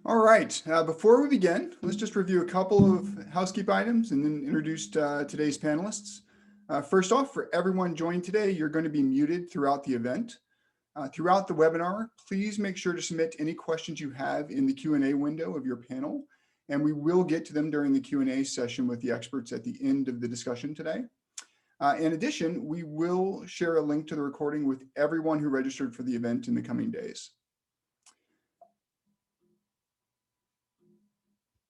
All right, before we begin, let's just review a couple of housekeeping items and then introduce today's panelists. First off, for everyone joining today, you're going to be muted throughout the event. Throughout the webinar, please make sure to submit any questions you have in the Q&A window of your panel, and we will get to them during the Q&A session with the experts at the end of the discussion today. In addition, we will share a link to the recording with everyone who registered for the event in the coming days.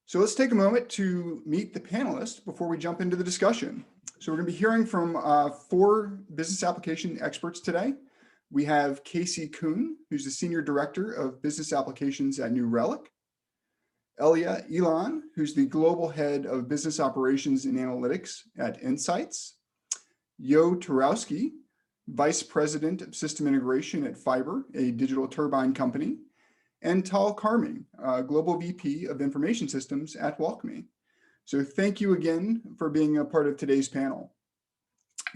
So let's take a moment to meet the panelists before we jump into the discussion. So we're going to be hearing from 4 business application experts today. We have Casey Kuhn, who's the Senior Director of Business Applications at New Relic. Elia Elon, who's the Global Head of Business Operations and Analytics at Insights. Yo Turowski, Vice President of System Integration at Fiber, a digital turbine company. And Tal Carming, Global VP of Information Systems at WalkMe. So thank you again for being a part of today's panel.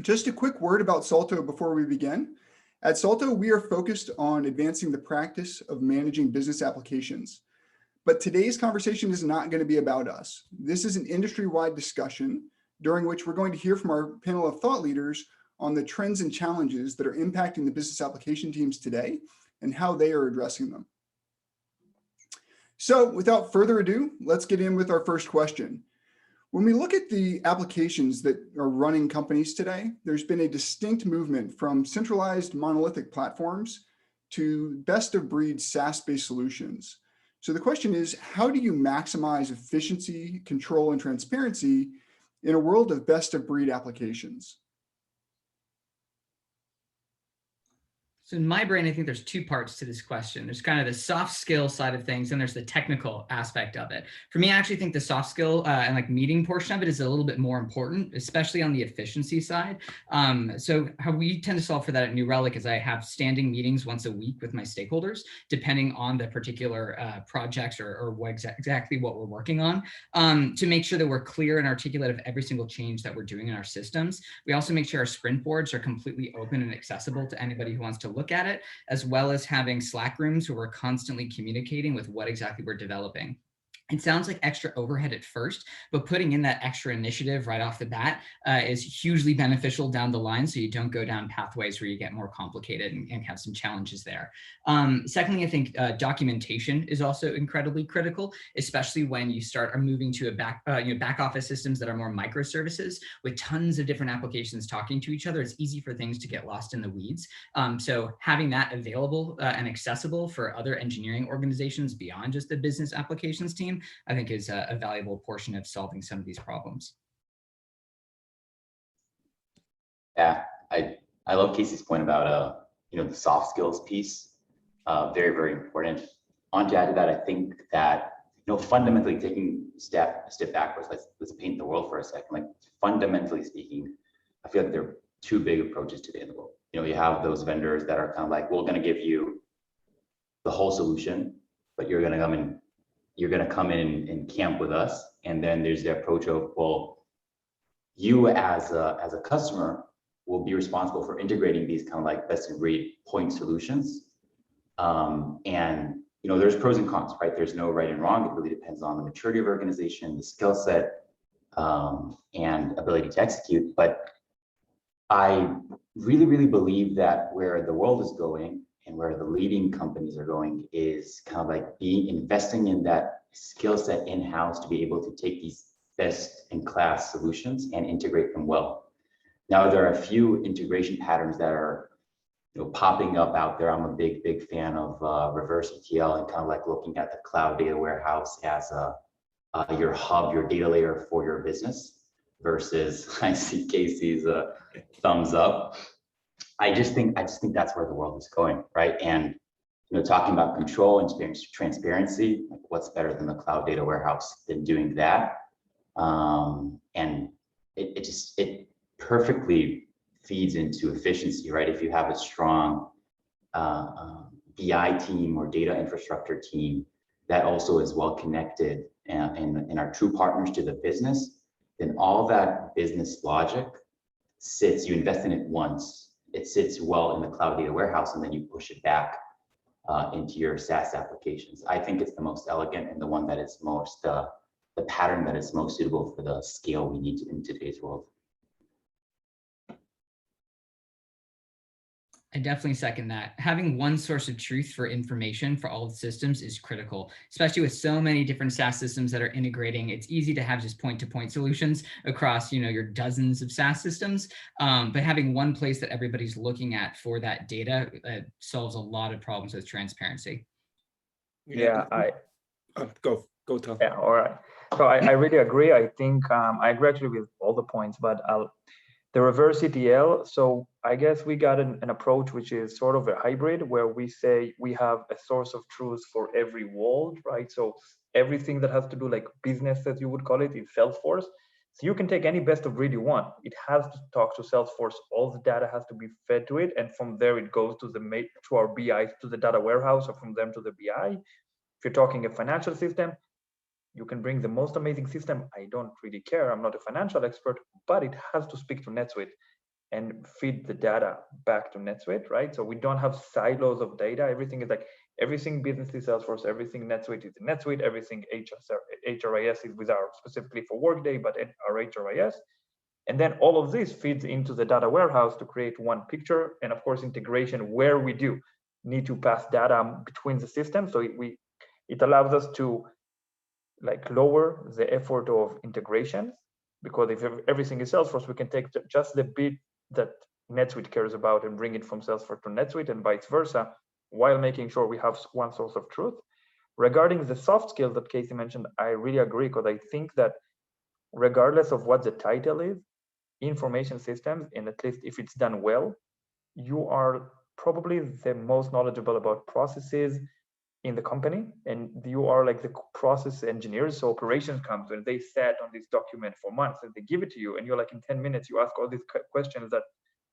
Just a quick word about Salto before we begin. At Salto, we are focused on advancing the practice of managing business applications. But today's conversation is not going to be about us. This is an industry-wide discussion during which we're going to hear from our panel of thought leaders on the trends and challenges that are impacting the business application teams today and how they are addressing them. So without further ado, let's get in with our first question. When we look at the applications that are running companies today, there's been a distinct movement from centralized monolithic platforms to best-of-breed SaaS-based solutions. So the question is, how do you maximize efficiency, control, and transparency in a world of best-of-breed applications? So in my brain, I think there's 2 parts to this question. There's kind of the soft skill side of things, and there's the technical aspect of it. For me, I actually think the soft skill and like meeting portion of it is a little bit more important, especially on the efficiency side. So how we tend to solve for that at New Relic is I have standing meetings once a week with my stakeholders, depending on the particular projects or exactly what we're working on, to make sure that we're clear and articulate of every single change that we're doing in our systems. We also make sure our sprint boards are completely open and accessible to anybody who wants to look at it, as well as having Slack rooms where we're constantly communicating with what exactly we're developing. It sounds like extra overhead at first, but putting in that extra initiative right off the bat is hugely beneficial down the line, so you don't go down pathways where you get more complicated and have some challenges there. Secondly, I think documentation is also incredibly critical, especially when you start moving to a back office systems that are more microservices with tons of different applications talking to each other. It's easy for things to get lost in the weeds. So having that available and accessible for other engineering organizations beyond just the business applications team, I think is a valuable portion of solving some of these problems. Yeah, I love Casey's point about the soft skills piece. Very, very important. On to add to that, I think that fundamentally taking a step backwards, let's paint the world for a second. Like fundamentally speaking, I feel like there are 2 big approaches today in the world. You have those vendors that are kind of like, we're going to give you the whole solution, but you're going to come in and camp with us. And then there's the approach of, well, you as a customer will be responsible for integrating these kind of like best of breed point solutions. And there's pros and cons, right? There's no right and wrong. It really depends on the maturity of organization, the skill set, and ability to execute. But I really, really believe that where the world is going and where the leading companies are going is kind of like investing in that skill set in-house to be able to take these best in class solutions and integrate them well. Now, there are a few integration patterns that are popping up out there. I'm a big fan of reverse ETL and kind of like looking at the cloud data warehouse as your hub, your data layer for your business, versus I see Casey's thumbs up. I just think that's where the world is going, right? And talking about control and transparency, like what's better than the cloud data warehouse than doing that? And it perfectly feeds into efficiency, right? If you have a strong BI team or data infrastructure team that also is well connected and are true partners to the business, then all that business logic sits, you invest in it once, it sits well in the cloud data warehouse, and then you push it back into your SaaS applications. I think it's the most elegant and the one that is most, the pattern that is most suitable for the scale we need in today's world. I definitely second that. Having one source of truth for information for all the systems is critical, especially with so many different SaaS systems that are integrating. It's easy to have just point-to-point solutions across, your dozens of SaaS systems, but having one place that everybody's looking at for that data solves a lot of problems with transparency. Yeah, Go, Tom. yeah, all right. So I really agree. I think I agree actually with all the points, but the reverse ETL. So I guess we got an approach which is sort of a hybrid where we say we have a source of truth for every world, right? So everything that has to do like business, as you would call it, in Salesforce. So you can take any best of breed you want. It has to talk to Salesforce. All the data has to be fed to it, and from there it goes to our BI, to the data warehouse, or from them to the BI. If you're talking a financial system, you can bring the most amazing system. I don't really care. I'm not a financial expert, but it has to speak to NetSuite and feed the data back to NetSuite, right? So we don't have silos of data. Everything is like, everything business is Salesforce, everything NetSuite is in NetSuite, everything HRIS is with our, specifically for Workday, but our HRIS. And then all of this feeds into the data warehouse to create one picture. And of course, integration where we do need to pass data between the systems. So it allows us to like lower the effort of integrations, because if everything is Salesforce, we can take just the bit that NetSuite cares about and bring it from Salesforce to NetSuite and vice versa, while making sure we have one source of truth. Regarding the soft skills that Casey mentioned, I really agree, because I think that regardless of what the title is, information systems, and at least if it's done well, you are probably the most knowledgeable about processes in the company, and you are like the process engineers. So operations comes and they sat on this document for months and they give it to you, and you're like, in 10 minutes you ask all these questions that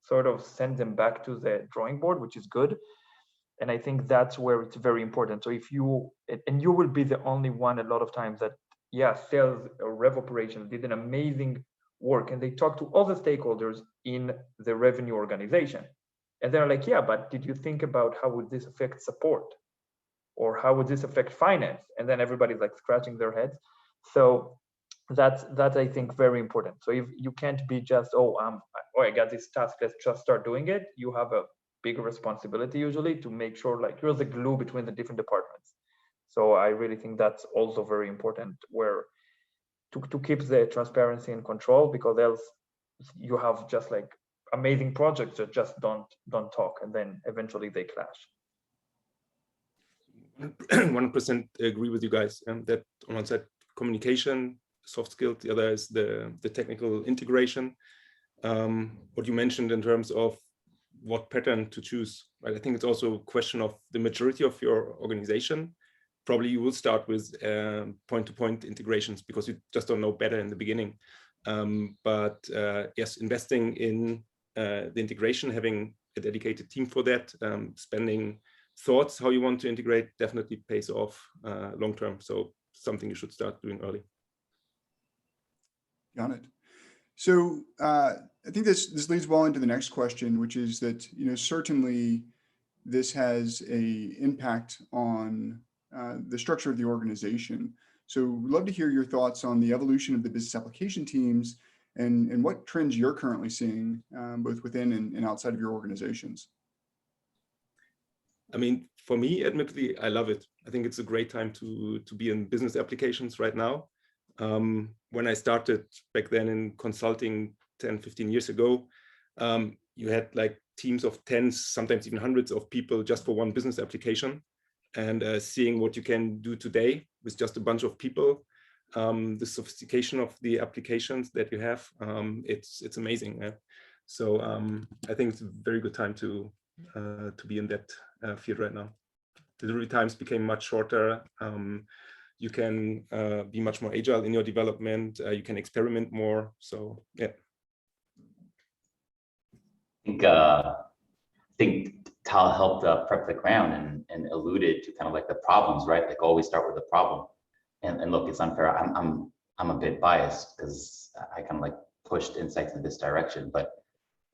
sort of send them back to the drawing board, which is good. And I think that's where it's very important. So if you, and you will be the only one a lot of times that, yeah, sales or rev operations did an amazing work and they talk to all the stakeholders in the revenue organization, and they're like, yeah, but did you think about how would this affect support? Or how would this affect finance? And then everybody's like scratching their heads. So that's I think very important. So if you can't be just, I got this task, let's just start doing it. You have a bigger responsibility usually to make sure like you're the glue between the different departments. So I really think that's also very important, where to keep the transparency and control, because else you have just like amazing projects that just don't talk, and then eventually they clash. 100% agree with you guys. That on one side, communication, soft skills, the other is the technical integration. What you mentioned in terms of what pattern to choose, right? I think it's also a question of the maturity of your organization. Probably you will start with point-to-point integrations because you just don't know better in the beginning. But yes, investing in the integration, having a dedicated team for that, spending thoughts how you want to integrate definitely pays off long term. So something you should start doing early. Got it. So I think this leads well into the next question, which is that certainly this has an impact on the structure of the organization. So we'd love to hear your thoughts on the evolution of the business application teams and what trends you're currently seeing both within and outside of your organizations. I mean, for me, admittedly, I love it. I think it's a great time to be in business applications right now. When I started back then in consulting 10, 15 years ago, you had like teams of tens, sometimes even hundreds of people just for one business application. And seeing what you can do today with just a bunch of people, the sophistication of the applications that you have, it's amazing. So I think it's a very good time to be in that field right now. Delivery times became much shorter. You can be much more agile in your development. You can experiment more. So yeah. I think Tal helped prep the ground and alluded to kind of like the problems, right? Like always start with the problem. And look, it's unfair. I'm a bit biased because I kind of like pushed insights in this direction, but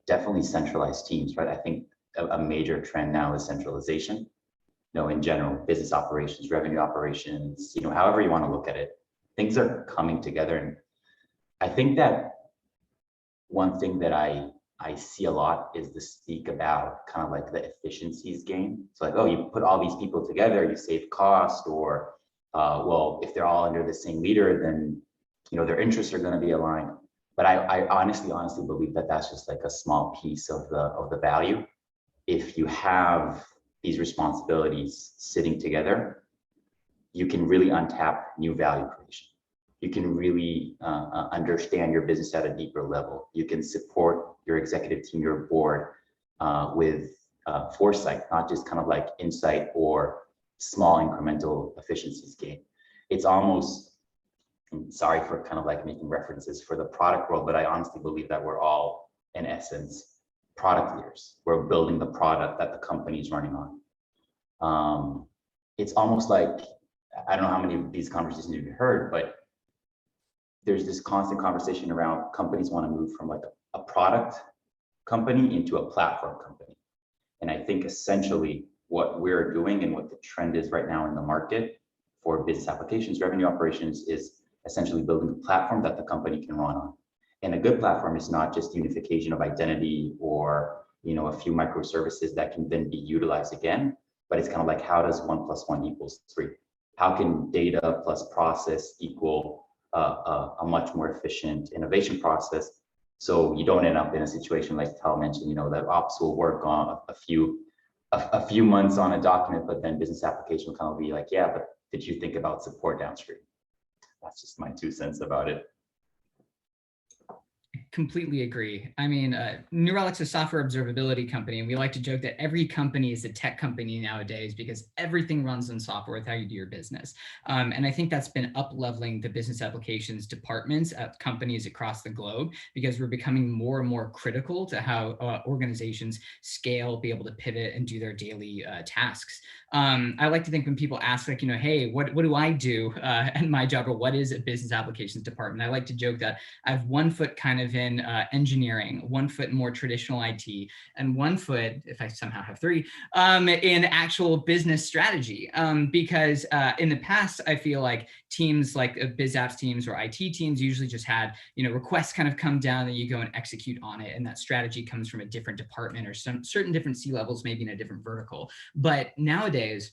definitely centralized teams, right? I think a major trend now is centralization. in general, business operations, revenue operations, however you want to look at it, things are coming together. And I think that one thing that I see a lot is the speak about kind of like the efficiencies gain. So like, oh, you put all these people together, you save cost, or well, if they're all under the same leader, then their interests are going to be aligned. But I honestly believe that that's just like a small piece of the value. If you have these responsibilities sitting together, you can really untap new value creation. You can really understand your business at a deeper level. You can support your executive team, your board with foresight, not just kind of like insight or small incremental efficiencies gain. It's almost, sorry for kind of like making references for the product world, but I honestly believe that we're all, in essence, product leaders. We're building the product that the company is running on. It's almost like, I don't know how many of these conversations you've heard, but there's this constant conversation around companies want to move from like a product company into a platform company. And I think essentially what we're doing and what the trend is right now in the market for business applications, revenue operations, is essentially building a platform that the company can run on. And a good platform is not just unification of identity or a few microservices that can then be utilized again, but it's kind of like, how does 1 + 1 = 3? How can data plus process equal a much more efficient innovation process, so you don't end up in a situation like Tal mentioned, that ops will work on a few months on a document, but then business application will kind of be like, yeah, but did you think about support downstream? That's just my 2 cents about it. Completely agree. I mean, New Relic's a software observability company, and we like to joke that every company is a tech company nowadays because everything runs on software with how you do your business. And I think that's been up-leveling the business applications departments at companies across the globe, because we're becoming more and more critical to how organizations scale, be able to pivot and do their daily tasks. I like to think when people ask, like, hey, what do I do in my job, or what is a business applications department? I like to joke that I have 1 foot kind of in engineering, 1 foot in more traditional IT, and 1 foot, if I somehow have 3, in actual business strategy. Because in the past, I feel like teams like biz apps teams or IT teams usually just had, requests kind of come down and you go and execute on it. And that strategy comes from a different department or some certain different C-levels, maybe in a different vertical. But nowadays,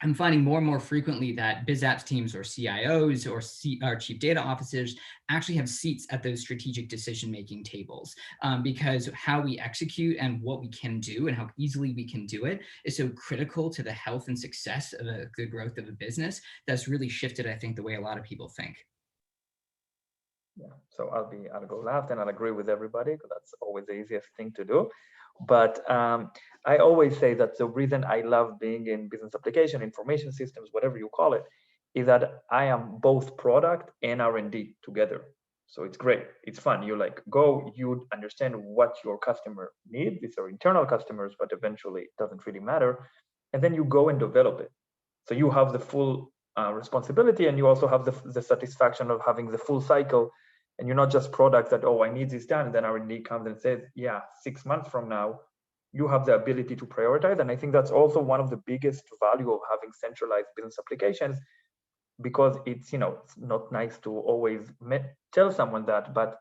I'm finding more and more frequently that biz apps teams or CIOs or chief data officers actually have seats at those strategic decision-making tables, because how we execute and what we can do and how easily we can do it is so critical to the health and success of the growth of a business. That's really shifted, I think, the way a lot of people think. Yeah, so I'll go last, and I'll agree with everybody, because that's always the easiest thing to do. But I always say that the reason I love being in business application, information systems, whatever you call it, is that I am both product and R&D together. So it's great. It's fun. You you understand what your customer needs. These are internal customers, but eventually it doesn't really matter. And then you go and develop it. So you have the full responsibility, and you also have the satisfaction of having the full cycle. And you're not just products that, oh, I need this done, and then R&D comes and says, yeah, 6 months from now, you have the ability to prioritize. And I think that's also one of the biggest value of having centralized business applications, because it's, it's not nice to always tell someone that, but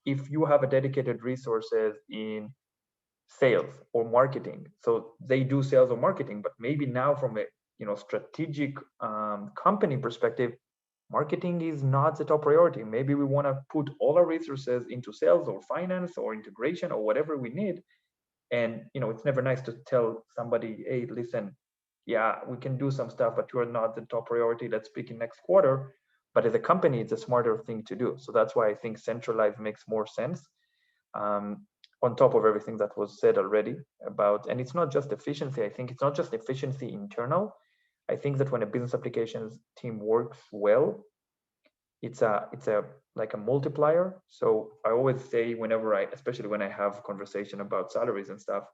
if you have a dedicated resources in sales or marketing, so they do sales or marketing, but maybe now from a strategic company perspective, marketing is not the top priority. Maybe we want to put all our resources into sales or finance or integration or whatever we need. And it's never nice to tell somebody, hey, listen, yeah, we can do some stuff, but you're not the top priority. Let's speak in next quarter. But as a company, it's a smarter thing to do. So that's why I think centralized makes more sense. On top of everything that was said already about, and it's not just efficiency. I think it's not just efficiency internal. I think that when a business applications team works well, it's like a multiplier. So I always say, especially when I have conversation about salaries and stuff,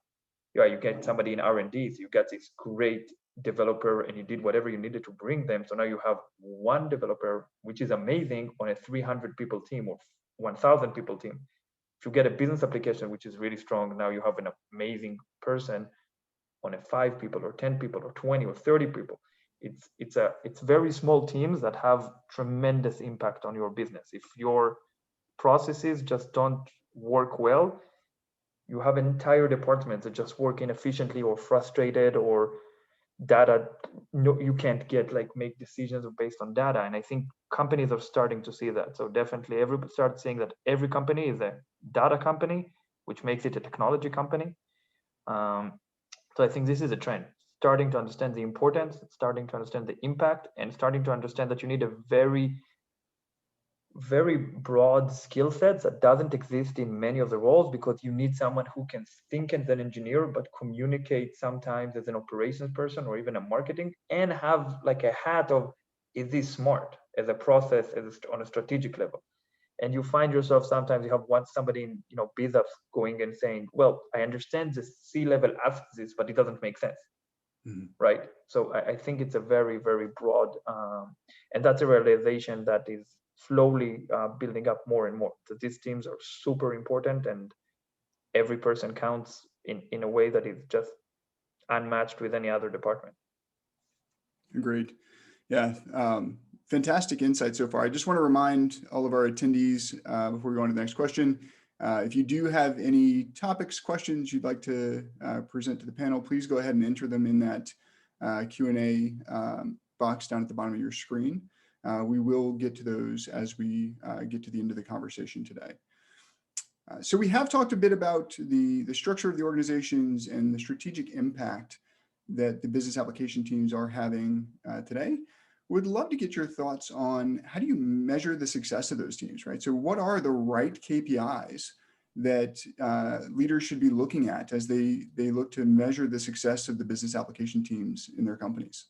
yeah, you get somebody in R&D, so you get this great developer, and you did whatever you needed to bring them. So now you have 1 developer, which is amazing, on a 300 people team or 1,000 people team. If you get a business application which is really strong, now you have an amazing person on a 5 people or 10 people or 20 or 30 people. It's very small teams that have tremendous impact on your business. If your processes just don't work well, you have an entire department that just work inefficiently or frustrated, or data, no, you can't get like make decisions based on data. And I think companies are starting to see that. So definitely everybody starts saying that every company is a data company, which makes it a technology company. So I think this is a trend, starting to understand the importance, starting to understand the impact, and starting to understand that you need a very broad skill sets that doesn't exist in many of the roles, because you need someone who can think as an engineer but communicate sometimes as an operations person or even a marketing, and have like a hat of, is this smart as a process, on a strategic level. And you find yourself sometimes you have somebody in business going and saying, well, I understand the C-level asks this, but it doesn't make sense. Right? So I think it's a very, very broad, and that's a realization that is slowly building up more and more, that these teams are super important and every person counts in a way that is just unmatched with any other department. Agreed. Yeah. Fantastic insight so far. I just want to remind all of our attendees before we go on to the next question, if you do have any topics, questions you'd like to present to the panel, please go ahead and enter them in that Q&A box down at the bottom of your screen. We will get to those as we get to the end of the conversation today. So we have talked a bit about the structure of the organizations and the strategic impact that the business application teams are having today. Would love to get your thoughts on how do you measure the success of those teams, right? So what are the right KPIs that leaders should be looking at as they look to measure the success of the business application teams in their companies?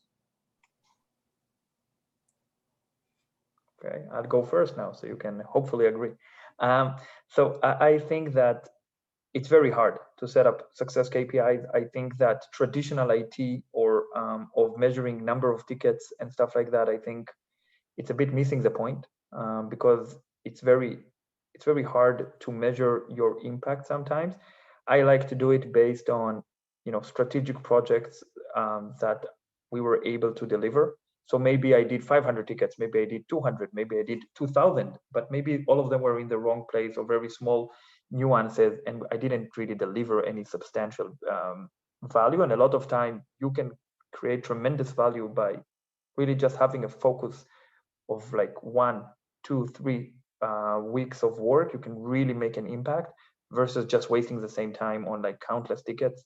Okay, I'll go first now, so you can hopefully agree. So I think that it's very hard to set up success KPIs. I think that traditional IT or of measuring number of tickets and stuff like that, I think it's a bit missing the point, because it's very hard to measure your impact sometimes. I like to do it based on strategic projects that we were able to deliver. So maybe I did 500 tickets, maybe I did 200, maybe I did 2,000, but maybe all of them were in the wrong place or very small nuances, and I didn't really deliver any substantial value. And a lot of time you can create tremendous value by really just having a focus of like 1, 2, 3 weeks of work. You can really make an impact versus just wasting the same time on like countless tickets.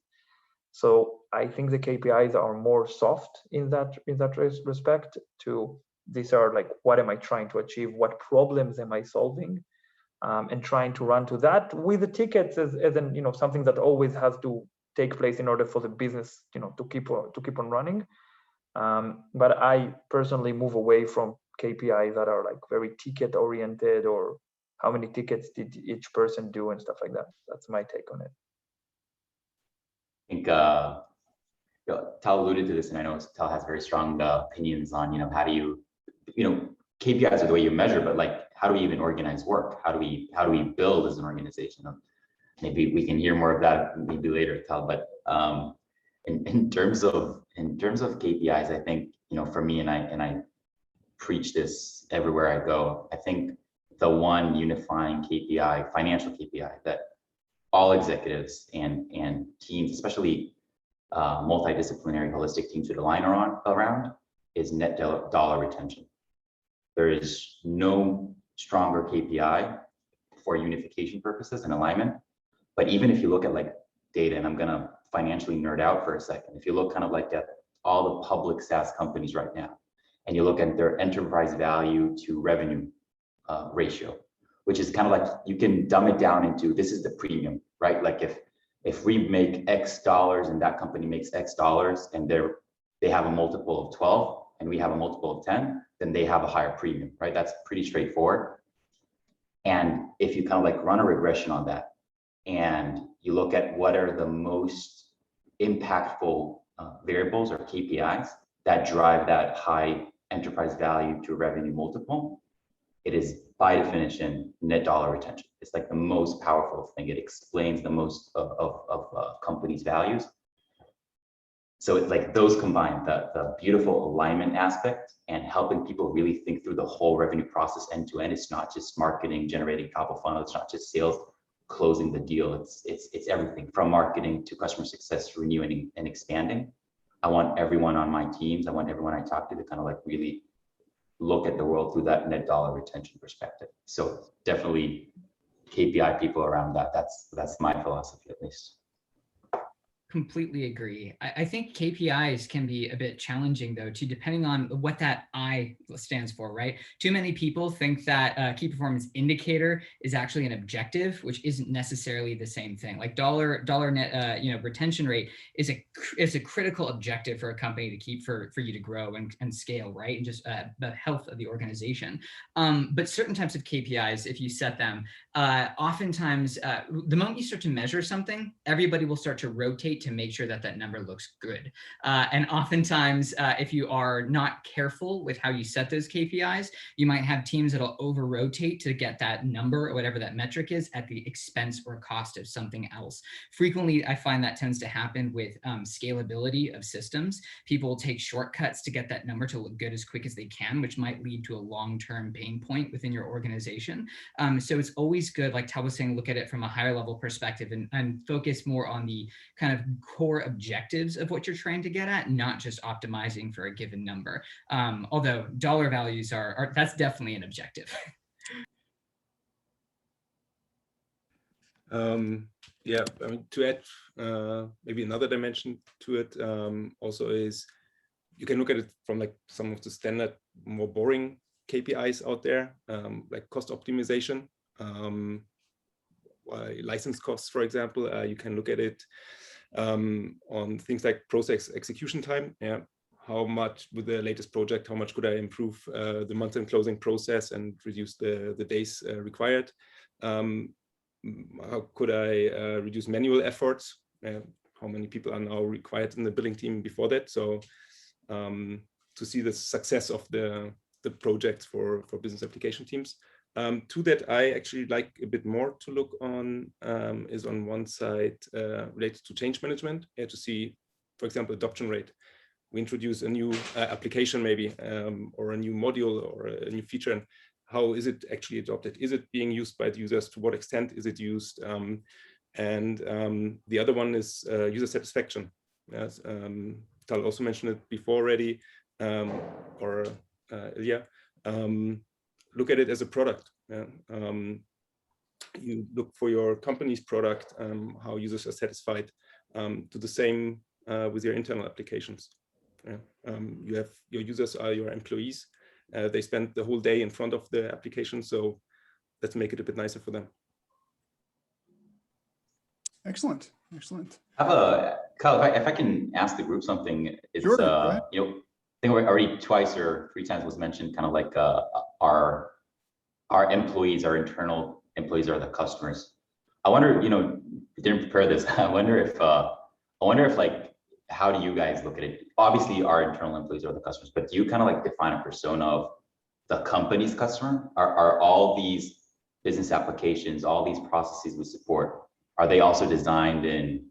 So I think the KPIs are more soft in that respect. To these are like, what am I trying to achieve? What problems am I solving? And trying to run to that with the tickets as an something that always has to take place in order for the business to keep on running. But I personally move away from KPIs that are like very ticket oriented, or how many tickets did each person do and stuff like that. That's my take on it. I think Tal alluded to this, and I know Tal has very strong opinions on how do you KPIs are the way you measure, but like how do we even organize work? How do we build as an organization? Maybe we can hear more of that maybe later, Tal. But in terms of KPIs, I think for me, and I preach this everywhere I go. I think the one unifying KPI, financial KPI, that all executives and teams, especially multidisciplinary holistic teams, should align around is net dollar retention. There is no stronger KPI for unification purposes and alignment. But even if you look at like data, and I'm gonna financially nerd out for a second, if you look kind of like at all the public SaaS companies right now, and you look at their enterprise value to revenue ratio, which is kind of like, you can dumb it down into, this is the premium, right? Like if we make X dollars and that company makes X dollars, and they have a multiple of 12 and we have a multiple of 10, then they have a higher premium, right? That's pretty straightforward. And if you kind of like run a regression on that, and you look at what are the most impactful variables or KPIs that drive that high enterprise value to revenue multiple, it is by definition net dollar retention. It's like the most powerful thing. It explains the most of companies' values. So it's like those combined, the beautiful alignment aspect and helping people really think through the whole revenue process end to end. It's not just marketing, generating top of funnel. It's not just sales, closing the deal. It's everything from marketing to customer success, renewing and expanding. I want everyone on my teams, I want everyone I talk to kind of like really look at the world through that net dollar retention perspective. So definitely KPI people around that. That's my philosophy at least. Completely agree. I think KPIs can be a bit challenging though, too, depending on what that I stands for, right? Too many people think that key performance indicator is actually an objective, which isn't necessarily the same thing. Like dollar net, retention rate is a critical objective for a company to keep for you to grow and scale, right? And just the health of the organization. But certain types of KPIs, if you set them, oftentimes the moment you start to measure something, everybody will start to rotate to make sure that that number looks good. And oftentimes, if you are not careful with how you set those KPIs, you might have teams that'll over rotate to get that number or whatever that metric is at the expense or cost of something else. Frequently, I find that tends to happen with scalability of systems. People will take shortcuts to get that number to look good as quick as they can, which might lead to a long-term pain point within your organization. So it's always good, like Tal was saying, look at it from a higher level perspective and focus more on the kind of core objectives of what you're trying to get at, not just optimizing for a given number. Although dollar values are that's definitely an objective. Yeah, I mean, to add maybe another dimension to it also is you can look at it from like some of the standard, more boring KPIs out there, like cost optimization, license costs, for example. You can look at it on things like process execution time. Yeah, how much with the latest project, how much could I improve the month-end closing process and reduce the days required? How could I reduce manual efforts? How many people are now required in the billing team before that? So to see the success of the projects for business application teams. To that, I actually like a bit more to look on is on one side related to change management, to see, for example, adoption rate. We introduce a new application maybe, or a new module or a new feature, and how is it actually adopted? Is it being used by the users? To what extent is it used? And the other one is user satisfaction. Yes, Tal also mentioned it before already, look at it as a product. Yeah? You look for your company's product, how users are satisfied. Do the same with your internal applications. Yeah? You have your users are your employees. They spend the whole day in front of the application, so let's make it a bit nicer for them. Excellent, excellent. Kyle, if I can ask the group something, it's sure, go ahead. I think already twice or three times was mentioned kind of like our employees, our internal employees are the customers. I wonder, didn't prepare this. I wonder if like, how do you guys look at it? Obviously our internal employees are the customers, but do you kind of like define a persona of the company's customer? Are all these business applications, all these processes we support, are they also designed in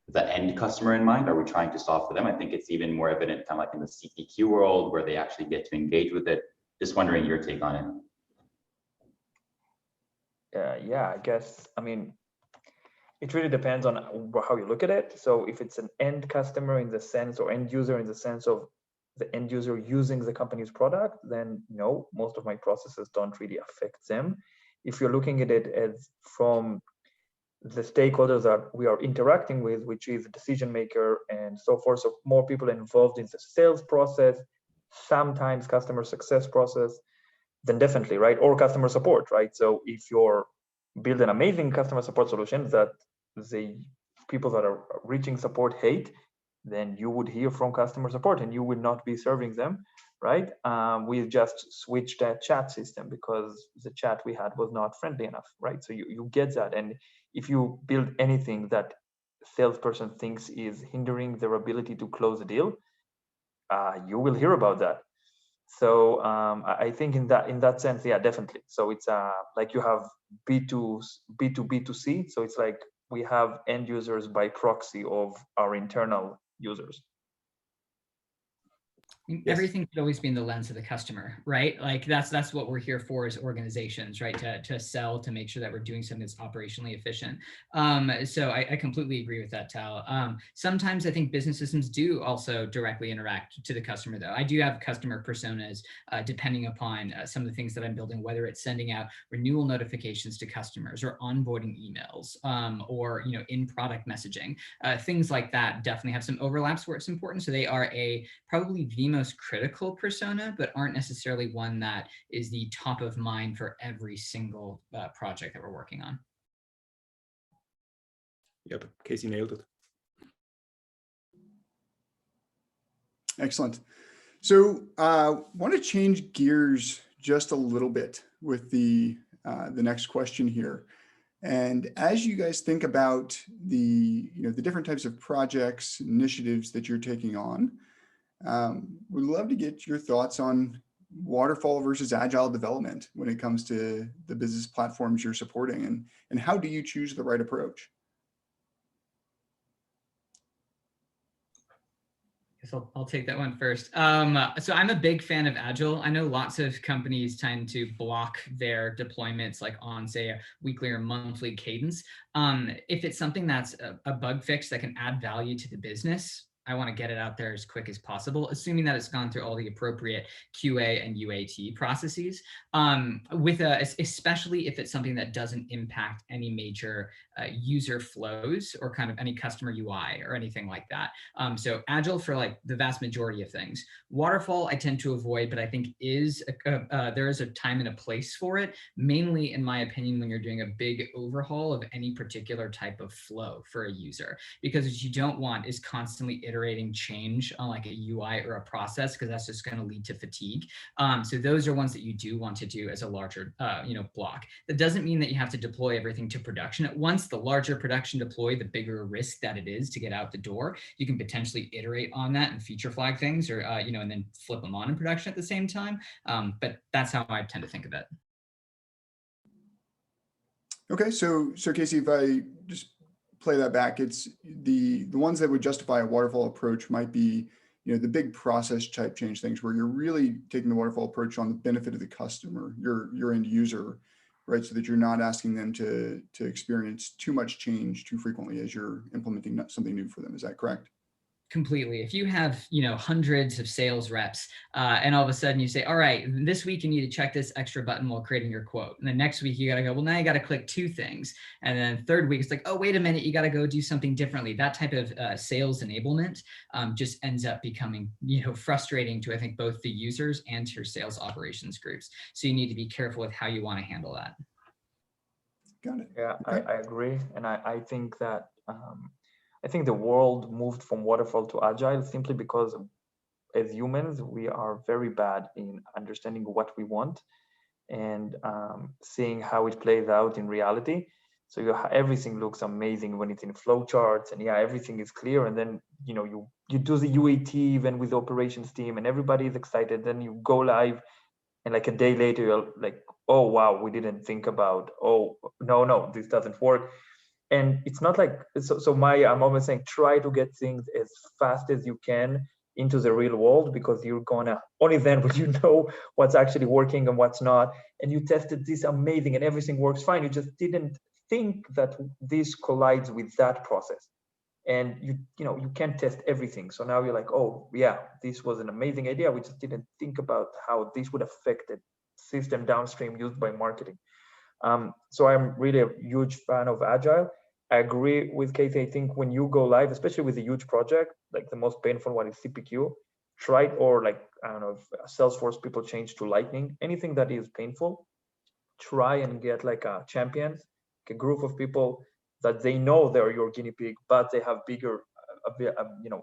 the end customer in mind? Are we trying to solve for them? I think it's even more evident kind of like in the CPQ world where they actually get to engage with it. Just wondering your take on it. Yeah, I guess, I mean, it really depends on how you look at it. So if it's an end customer in the sense, or end user in the sense of the end user using the company's product, then no, most of my processes don't really affect them. If you're looking at it as from the stakeholders that we are interacting with, which is the decision maker and so forth, so more people involved in the sales process, sometimes customer success process, then definitely, right? Or customer support, right? So if you're build an amazing customer support solution that the people that are reaching support hate, then you would hear from customer support and you would not be serving them, right? We just switched that chat system because the chat we had was not friendly enough, right? So you get that. And if you build anything that salesperson thinks is hindering their ability to close a deal, you will hear about that. So I think in that sense, yeah, definitely. So it's like you have B2B2C. So it's like we have end users by proxy of our internal users. Everything should always be in the lens of the customer, right? Like that's what we're here for as organizations, right? To sell, to make sure that we're doing something that's operationally efficient. So I completely agree with that, Tal. Sometimes I think business systems do also directly interact to the customer, though. I do have customer personas depending upon some of the things that I'm building, whether it's sending out renewal notifications to customers or onboarding emails or in product messaging. Things like that definitely have some overlaps where it's important. So they are probably the most critical persona, but aren't necessarily one that is the top of mind for every single project that we're working on. Yep, Casey nailed it. Excellent. So want to change gears just a little bit with the next question here. And as you guys think about the different types of projects, initiatives that you're taking on, we'd love to get your thoughts on waterfall versus agile development when it comes to the business platforms you're supporting, and how do you choose the right approach? I'll take that one first. So I'm a big fan of Agile. I know lots of companies tend to block their deployments like on, say, a weekly or monthly cadence. If it's something that's a bug fix that can add value to the business, I want to get it out there as quick as possible, assuming that it's gone through all the appropriate QA and UAT processes. Especially if it's something that doesn't impact any major user flows or kind of any customer UI or anything like that. So Agile for like the vast majority of things. Waterfall I tend to avoid, but I think there is a time and a place for it, mainly in my opinion when you're doing a big overhaul of any particular type of flow for a user, because what you don't want is constantly iterating change on like a UI or a process, because that's just going to lead to fatigue. So those are ones that you do want to do as a larger block. That doesn't mean that you have to deploy everything to production at once. The larger production deploy, the bigger risk that it is to get out the door. You can potentially iterate on that and feature flag things, or and then flip them on in production at the same time. But that's how I tend to think of it. Okay, so Casey, if I just play that back, it's the ones that would justify a waterfall approach might be the big process type change things where you're really taking the waterfall approach on the benefit of the customer, your end user, right? So that you're not asking them to experience too much change too frequently as you're implementing something new for them. Is that correct? Completely. If you have, hundreds of sales reps and all of a sudden you say, all right, this week you need to check this extra button while creating your quote. And the next week you got to go, well, now you got to click 2 things. And then third week, it's like, oh, wait a minute, you got to go do something differently. That type of sales enablement just ends up becoming, frustrating to, I think, both the users and to your sales operations groups. So you need to be careful with how you want to handle that. Got it. Yeah, Okay. I agree. And I think that I think the world moved from waterfall to agile simply because as humans, we are very bad in understanding what we want and seeing how it plays out in reality. So everything looks amazing when it's in flowcharts, and yeah, everything is clear. And then you do the UAT even with the operations team, and everybody is excited. Then you go live, and like a day later, you're like, oh wow, we didn't think about. Oh no, this doesn't work. And it's not like I'm always saying try to get things as fast as you can into the real world, because you're gonna only then will you know what's actually working and what's not. And you tested this amazing and everything works fine, you just didn't think that this collides with that process, and you can't test everything. So now you're like, oh yeah, this was an amazing idea, we just didn't think about how this would affect the system downstream used by marketing. So I'm really a huge fan of Agile. I agree with Casey. I think when you go live, especially with a huge project, like the most painful one is CPQ, try it, or like, I don't know, if Salesforce people change to Lightning, anything that is painful, try and get like a champions, like a group of people that they know they're your guinea pig, but they have bigger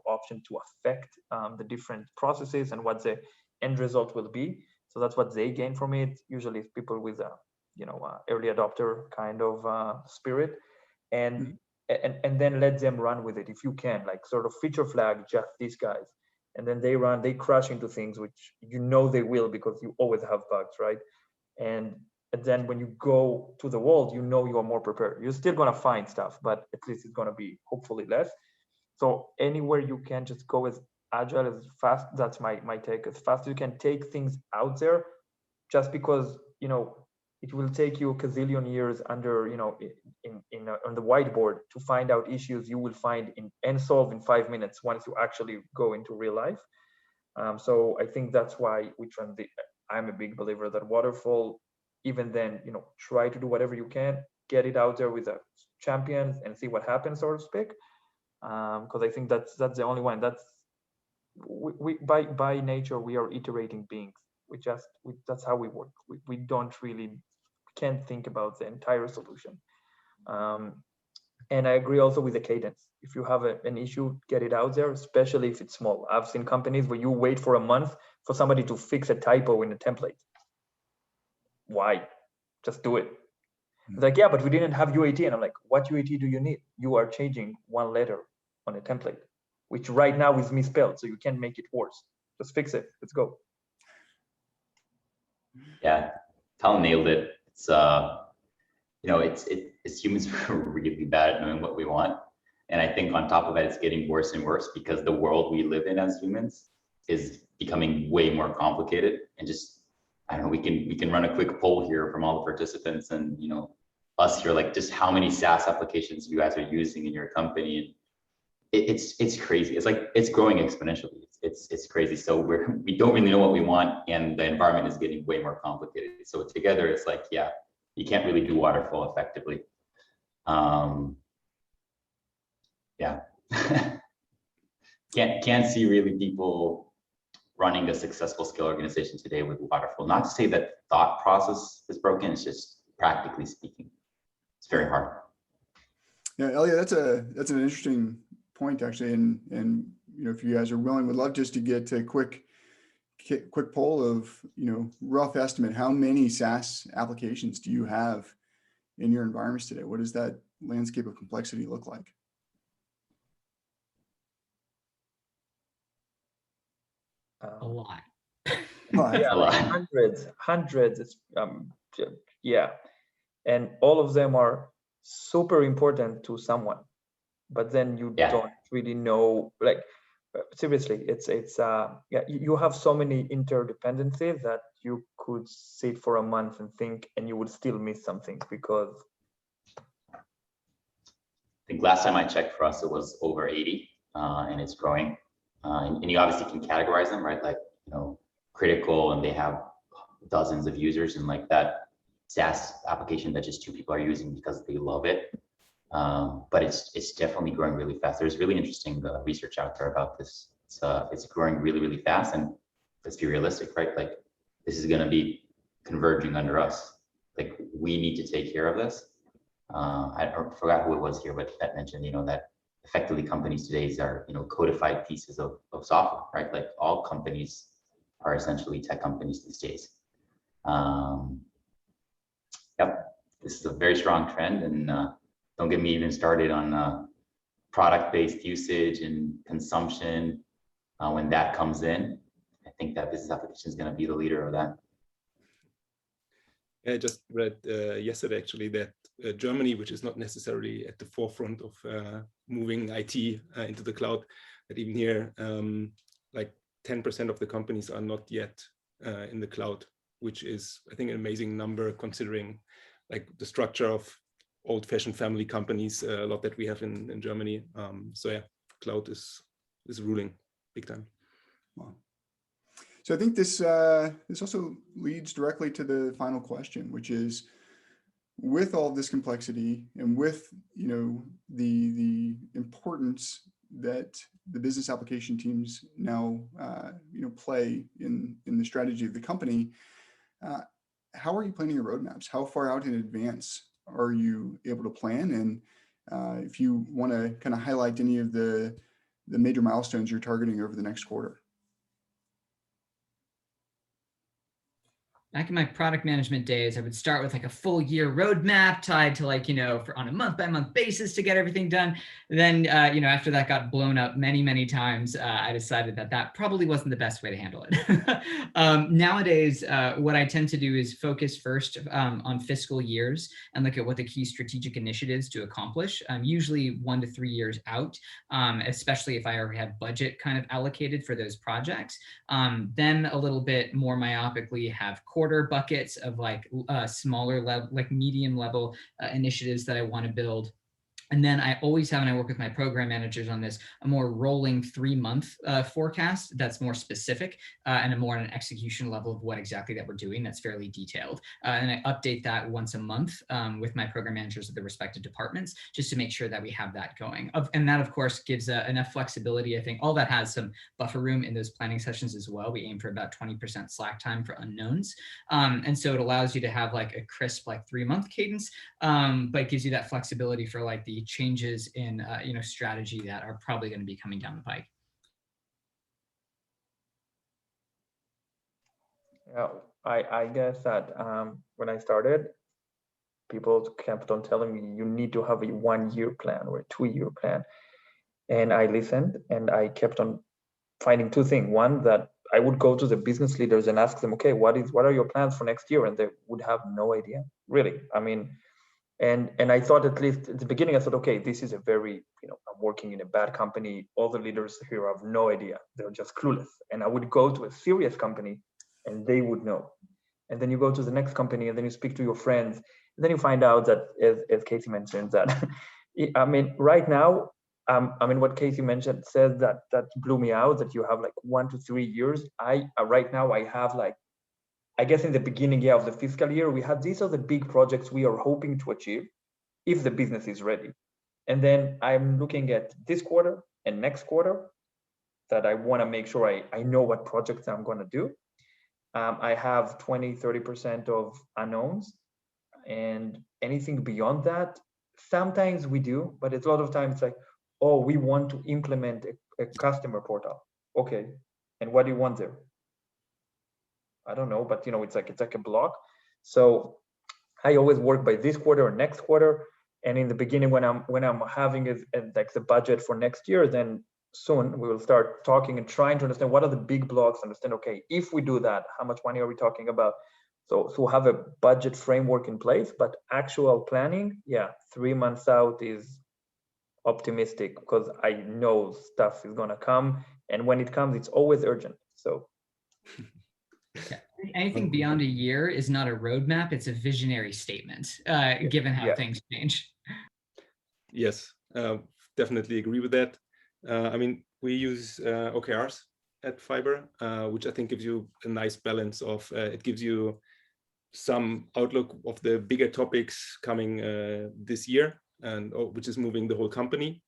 option to affect the different processes and what the end result will be. So that's what they gain from it. Usually it's people with a early adopter kind of spirit, and then let them run with it if you can, like sort of feature flag just these guys, and then they crash into things which they will, because you always have bugs, right? And then when you go to the world, you are more prepared. You're still gonna find stuff, but at least it's gonna be hopefully less. So anywhere you can, just go as Agile is fast. That's my take. As fast as you can take things out there, just because, it will take you a gazillion years under, on the whiteboard to find out issues you will find and solve in 5 minutes once you actually go into real life. So I think that's why I'm a big believer that Waterfall, even then, try to do whatever you can, get it out there with the champions and see what happens, so to speak. Because I think that's the only one. We by nature we are iterating beings. That's how we work. We don't really can't think about the entire solution. And I agree also with the cadence. If you have an issue, get it out there, especially if it's small. I've seen companies where you wait for a month for somebody to fix a typo in a template. Why? Just do it. Like, yeah, but we didn't have UAT. And I'm like, what UAT do you need? You are changing one letter on a template, which right now is misspelled, so you can't make it worse. Just fix it. Let's go. Yeah, Tal nailed it. It's it's humans are really bad at knowing what we want. And I think on top of that, it's getting worse and worse because the world we live in as humans is becoming way more complicated. And just, I don't know, we can run a quick poll here from all the participants and, us here, like just how many SaaS applications you guys are using in your company. And it's crazy. It's like, it's growing exponentially. It's crazy. So we don't really know what we want, and the environment is getting way more complicated. So together, it's like, yeah, you can't really do Waterfall effectively. Yeah. can't see really people running a successful scale organization today with Waterfall. Not to say that thought process is broken, it's just practically speaking, it's very hard. Yeah, Elia, that's an interesting point actually, and if you guys are willing, would love just to get a quick poll of rough estimate. How many SaaS applications do you have in your environments today? What does that landscape of complexity look like? A lot. Yeah, A lot. hundreds. Yeah, and all of them are super important to someone, but then you don't really know. Like, seriously, it's yeah, you have so many interdependencies that you could sit for a month and think, and you would still miss something because. I think last time I checked for us, it was over 80, and it's growing. And you obviously can categorize them, right? Like, critical, and they have dozens of users, and like that SaaS application that just 2 people are using because they love it. But it's definitely growing really fast. There's really interesting research out there about this. It's growing really, really fast, and let's be realistic, right? Like, this is going to be converging under us. Like, we need to take care of this. I forgot who it was here, but that mentioned, that effectively companies today are, codified pieces of software, right? Like, all companies are essentially tech companies these days. Yep, this is a very strong trend, and don't get me even started on product-based usage and consumption. When that comes in, I think that business application is going to be the leader of that. I just read yesterday actually that Germany, which is not necessarily at the forefront of moving IT into the cloud, that even here, like 10% of the companies are not yet in the cloud, which is, I think, an amazing number considering like the structure of old-fashioned family companies, a lot that we have in Germany. So yeah, cloud is ruling big time. Wow. So I think this also leads directly to the final question, which is, with all this complexity and with the importance that the business application teams now play in the strategy of the company, how are you planning your roadmaps? How far out in advance are you able to plan? And if you want to kind of highlight any of the major milestones you're targeting over the next quarter. back in my product management days, I would start with like a full year roadmap tied to like, for on a month by month basis to get everything done. Then, after that got blown up many, many times, I decided that probably wasn't the best way to handle it. Nowadays, what I tend to do is focus first on fiscal years and look at what the key strategic initiatives to accomplish, usually 1 to 3 years out, especially if I already have budget kind of allocated for those projects. Then a little bit more myopically have quarter buckets of like smaller level, like medium level initiatives that I want to build. And then I always have, and I work with my program managers on this, a more rolling 3-month forecast that's more specific and a more an execution level of what exactly that we're doing that's fairly detailed. And I update that once a month with my program managers of the respective departments, just to make sure that we have that going. And that, of course, gives enough flexibility. I think all that has some buffer room in those planning sessions as well. We aim for about 20% slack time for unknowns. And so it allows you to have like a crisp, like 3-month cadence, but it gives you that flexibility for like the changes in strategy that are probably going to be coming down the pike. Yeah, I guess that when I started, people kept on telling me you need to have a 1-year plan or a 2-year plan, and I listened and I kept on finding 2 things. One, that I would go to the business leaders and ask them, okay, what are your plans for next year? And they would have no idea, really. I mean, and I thought, at least at the beginning, I thought, okay, this is a very, I'm working in a bad company. All the leaders here have no idea. They're just clueless. And I would go to a serious company and they would know. And then you go to the next company and then you speak to your friends. And then you find out that, as Casey mentioned, that, I mean, right now, what Casey mentioned says that blew me out, that you have like 1 to 3 years. Right now I have like, I guess in the beginning of the fiscal year, we had, these are the big projects we are hoping to achieve if the business is ready. And then I'm looking at this quarter and next quarter that I want to make sure I know what projects I'm going to do. I have 20-30% of unknowns, and anything beyond that, sometimes we do, but it's a lot of times it's like, oh, we want to implement a customer portal. Okay, and what do you want there? I don't know, but it's like a block. So I always work by this quarter or next quarter. And in the beginning, when I'm having like the budget for next year, then soon we will start talking and trying to understand what are the big blocks. Understand, okay, if we do that, how much money are we talking about? So have a budget framework in place, but actual planning, 3 months out is optimistic, because I know stuff is gonna come, and when it comes, it's always urgent. So. Anything beyond a year is not a roadmap, it's a visionary statement, given how things change. Yes, definitely agree with that. I mean, we use OKRs at Fiverr, which I think gives you a nice balance of, it gives you some outlook of the bigger topics coming this year, and which is moving the whole company.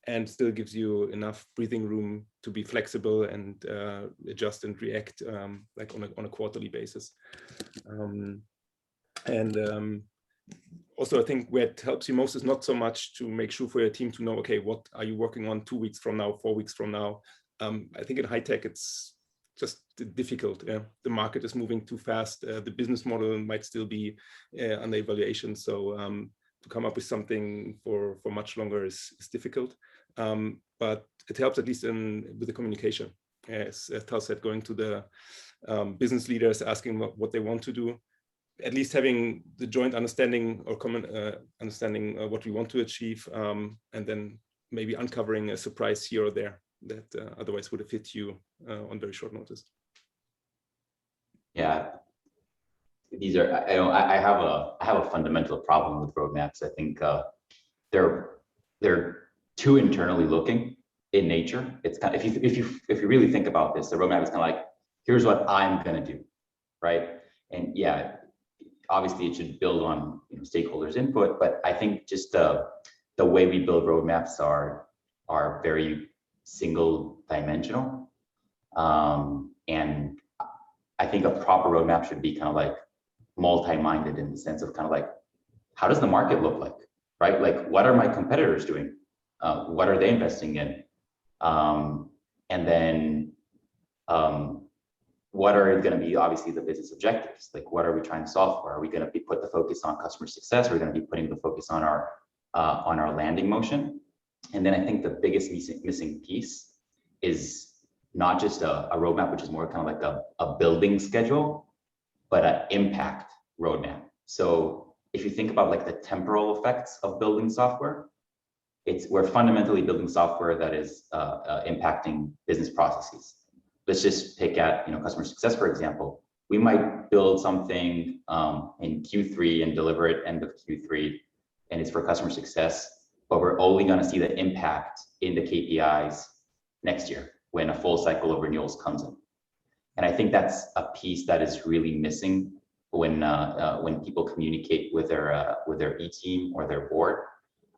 And still gives you enough breathing room to be flexible and adjust and react like on a quarterly basis. Also, I think where it helps you most is not so much to make sure for your team to know, okay, what are you working on 2 weeks from now, 4 weeks from now? I think in high tech, it's just difficult. The market is moving too fast. The business model might still be under evaluation. So to come up with something for much longer is difficult. But it helps, at least with the communication. As Tal said, going to the business leaders, asking what they want to do, at least having the joint understanding or common understanding what we want to achieve, and then maybe uncovering a surprise here or there that otherwise would have hit you on very short notice. Yeah, these are, I have a fundamental problem with roadmaps. I think they're too internally looking in nature. It's kind of, if you really think about this, the roadmap is kind of like, here's what I'm going to do, right? And yeah, obviously it should build on stakeholders' input, but I think just the way we build roadmaps are very single dimensional. And I think a proper roadmap should be kind of like multi-minded, in the sense of kind of like, how does the market look like, right? Like, what are my competitors doing? What are they investing in? And then what are going to be obviously the business objectives? Like, what are we trying to solve for? Are we going to be put the focus on customer success? Are we going to be putting the focus on our landing motion? And then I think the biggest missing piece is not just a roadmap, which is more kind of like a building schedule, but an impact roadmap. So if you think about like the temporal effects of building software, we're fundamentally building software that is impacting business processes. Let's just pick at customer success, for example. We might build something in Q3 and deliver it end of Q3, and it's for customer success, but we're only going to see the impact in the KPIs next year when a full cycle of renewals comes in. And I think that's a piece that is really missing when people communicate with their E-team or their board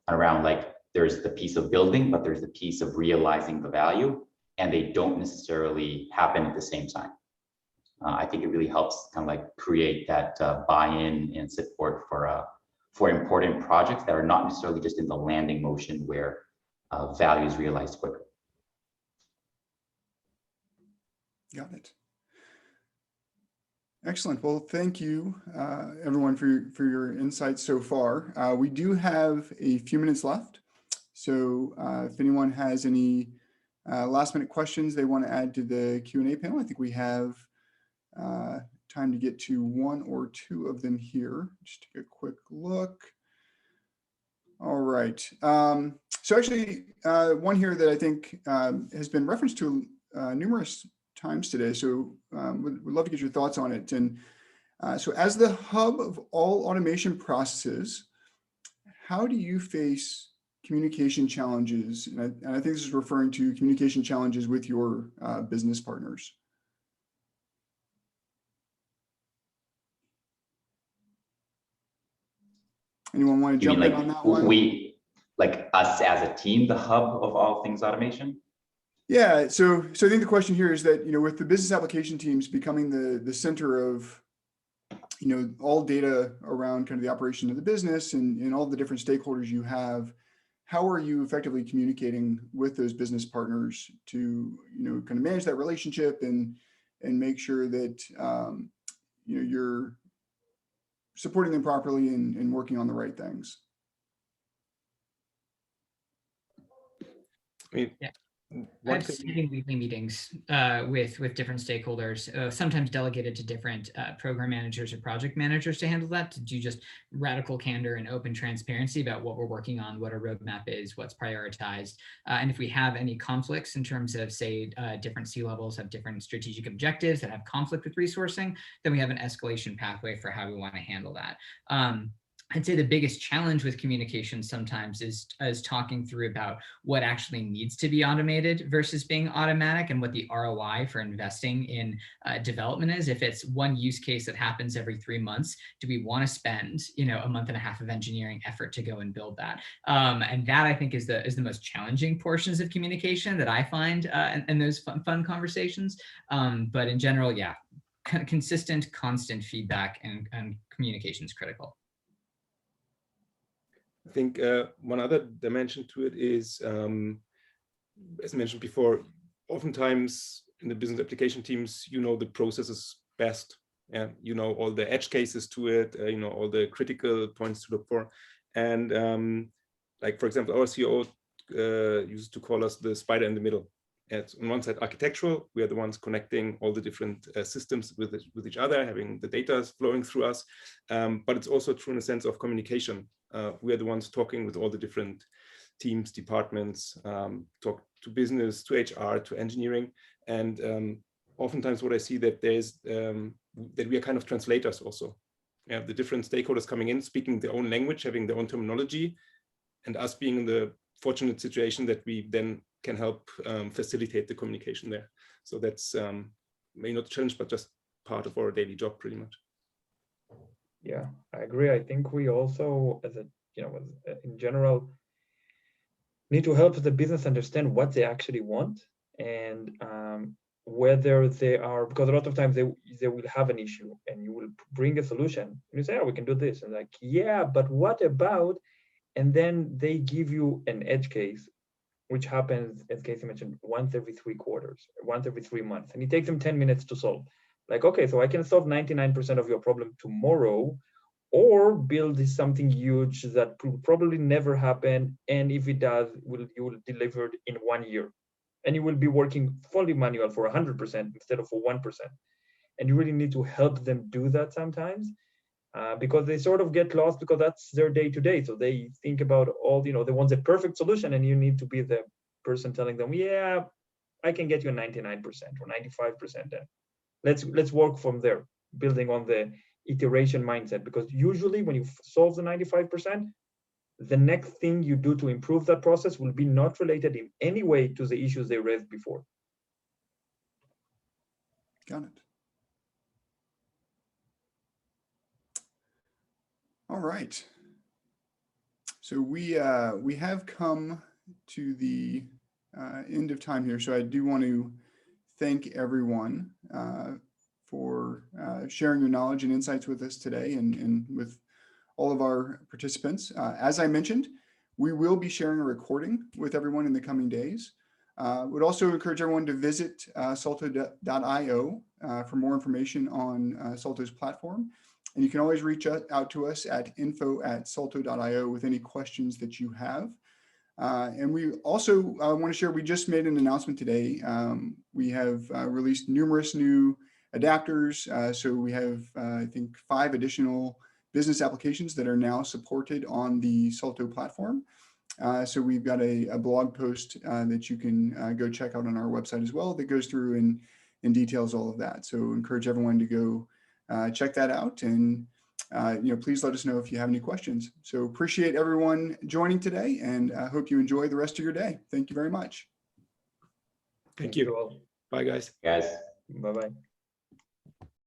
around, like, there's the piece of building, but there's the piece of realizing the value, and they don't necessarily happen at the same time. I think it really helps kind of like create that buy-in and support for important projects that are not necessarily just in the landing motion where value is realized quicker. Got it. Excellent. Well, thank you, everyone, for your insights so far. We do have a few minutes left. So if anyone has any last minute questions they want to add to the Q&A panel, I think we have time to get to one or two of them here. Just take a quick look. All right. So actually, one here that I think has been referenced to numerous times today. So would love to get your thoughts on it. And so as the hub of all automation processes, how do you face communication challenges? And I think this is referring to communication challenges with your business partners. Anyone want to jump in on that one? We, like us as a team, the hub of all things automation? Yeah, so I think the question here is that, with the business application teams becoming the center of, all data around kind of the operation of the business and all the different stakeholders you have, how are you effectively communicating with those business partners to, kind of manage that relationship and make sure that, you're supporting them properly and working on the right things? I mean, yeah. I've seen weekly meetings with different stakeholders, sometimes delegated to different program managers or project managers to handle that, to do just radical candor and open transparency about what we're working on, what our roadmap is, what's prioritized. And if we have any conflicts in terms of, say, different C-levels have different strategic objectives that have conflict with resourcing, then we have an escalation pathway for how we want to handle that. I'd say the biggest challenge with communication sometimes is talking through about what actually needs to be automated versus being automatic, and what the ROI for investing in development is. If it's one use case that happens every 3 months, do we want to spend a month and a half of engineering effort to go and build that? And that, I think, is the most challenging portions of communication that I find in those fun conversations. But in general, yeah, consistent, constant feedback and communication is critical. I think one other dimension to it is, as mentioned before, oftentimes in the business application teams, the processes best, and all the edge cases to it, all the critical points to look for. And like, for example, our CEO used to call us the spider in the middle. It's on one side architectural, we are the ones connecting all the different systems with each other, having the data flowing through us, but it's also true in a sense of communication. We are the ones talking with all the different teams, departments, talk to business, to HR, to engineering, and oftentimes what I see that there's that we are kind of translators also. We have the different stakeholders coming in, speaking their own language, having their own terminology, and us being in the fortunate situation that we then can help facilitate the communication there. So that's maybe not a challenge, but just part of our daily job, pretty much. Yeah, I agree. I think we also, as in general, need to help the business understand what they actually want, and whether they are, because a lot of times they will have an issue, and you will bring a solution. And you say, "Oh, we can do this," and like, "Yeah, but what about?" And then they give you an edge case which happens, as Casey mentioned, once every 3 quarters, once every 3 months, and it takes them 10 minutes to solve. Like, okay, so I can solve 99% of your problem tomorrow, or build something huge that will probably never happen. And if it does, you will deliver it in 1 year. And you will be working fully manual for 100% instead of for 1%. And you really need to help them do that sometimes, because they sort of get lost because that's their day to day. So they think about all, they want the perfect solution, and you need to be the person telling them, yeah, I can get you a 99% or 95%. Then let's work from there, building on the iteration mindset, because usually when you solve the 95%, the next thing you do to improve that process will be not related in any way to the issues they raised before. Got it. All right. So we have come to the end of time here. So I do want to thank everyone for sharing your knowledge and insights with us today, and with all of our participants. As I mentioned, we will be sharing a recording with everyone in the coming days. Would also encourage everyone to visit Salto.io for more information on Salto's platform. And you can always reach out to us at info@salto.io with any questions that you have. And we also want to share, we just made an announcement today. We have released numerous new adapters. So we have, I think, 5 additional business applications that are now supported on the Salto platform. So we've got a blog post that you can go check out on our website as well that goes through and details all of that. So encourage everyone to go check that out, and please let us know if you have any questions. So appreciate everyone joining today, and I hope you enjoy the rest of your day. Thank you very much. Thank you. all. Bye, guys. Guys. Bye-bye.